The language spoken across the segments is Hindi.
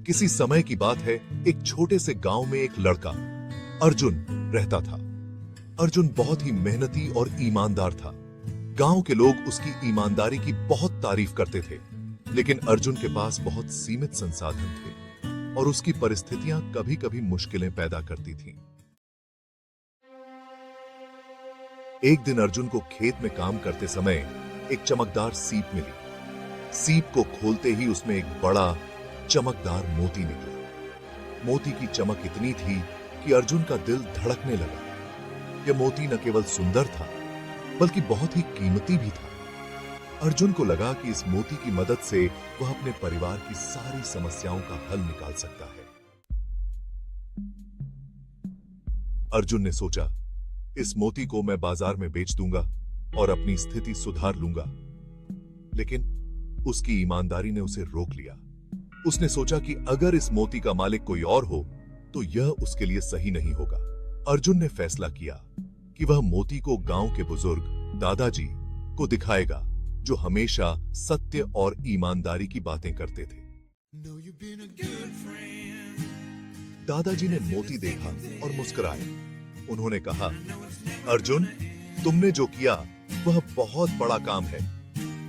किसी समय की बात है, एक छोटे से गांव में एक लड़का अर्जुन रहता था। अर्जुन बहुत ही मेहनती और ईमानदार था। गांव के लोग उसकी ईमानदारी की बहुत तारीफ करते थे, लेकिन अर्जुन के पास बहुत सीमित संसाधन थे और उसकी परिस्थितियां कभी-कभी मुश्किलें पैदा करती थीं। एक दिन अर्जुन को खेत में काम करते समय एक चमकदार सीप मिली। सीप को खोलते ही उसमें एक बड़ा चमकदार मोती निकला। मोती की चमक इतनी थी कि अर्जुन का दिल धड़कने लगा। यह मोती न केवल सुंदर था, बल्कि बहुत ही कीमती भी था। अर्जुन को लगा कि इस मोती की मदद से वह अपने परिवार की सारी समस्याओं का हल निकाल सकता है। अर्जुन ने सोचा, इस मोती को मैं बाजार में बेच दूंगा और अपनी स्थिति सुधार लूंगा। लेकिन उसकी ईमानदारी ने उसे रोक लिया। उसने सोचा कि अगर इस मोती का मालिक कोई और हो तो यह उसके लिए सही नहीं होगा। अर्जुन ने फैसला किया कि वह मोती को गांव के बुजुर्ग दादाजी को दिखाएगा, जो हमेशा सत्य और ईमानदारी की बातें करते थे। दादाजी ने मोती देखा और मुस्कुराए। उन्होंने कहा, अर्जुन, तुमने जो किया वह बहुत बड़ा काम है।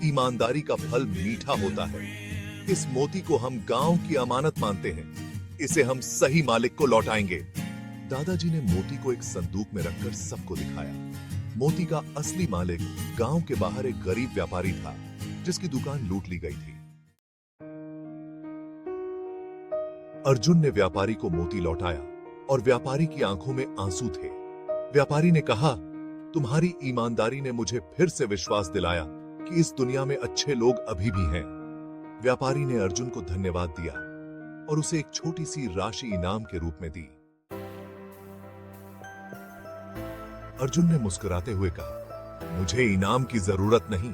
ईमानदारी का फल मीठा होता है। इस मोती को हम गांव की अमानत मानते हैं। इसे हम सही मालिक को लौटाएंगे। दादाजी ने मोती को एक संदूक में रखकर सबको दिखाया। मोती का असली मालिक गांव के बाहर एक गरीब व्यापारी था, जिसकी दुकान लूट ली गई थी। अर्जुन ने व्यापारी को मोती लौटाया और व्यापारी की आंखों में आंसू थे। व्यापारी ने कहा, तुम्हारी ईमानदारी ने मुझे फिर से विश्वास दिलाया कि इस दुनिया में अच्छे लोग अभी भी हैं। व्यापारी ने अर्जुन को धन्यवाद दिया और उसे एक छोटी सी राशि इनाम के रूप में दी। अर्जुन ने मुस्कुराते हुए कहा, मुझे इनाम की जरूरत नहीं।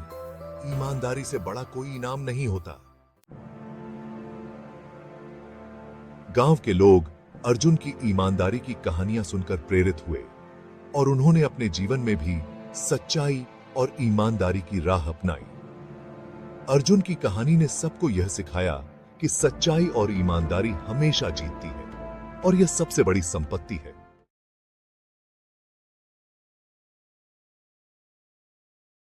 ईमानदारी से बड़ा कोई इनाम नहीं होता। गांव के लोग अर्जुन की ईमानदारी की कहानियां सुनकर प्रेरित हुए और उन्होंने अपने जीवन में भी सच्चाई और ईमानदारी की राह अपनाई। अर्जुन की कहानी ने सबको यह सिखाया कि सच्चाई और ईमानदारी हमेशा जीतती है और यह सबसे बड़ी संपत्ति है।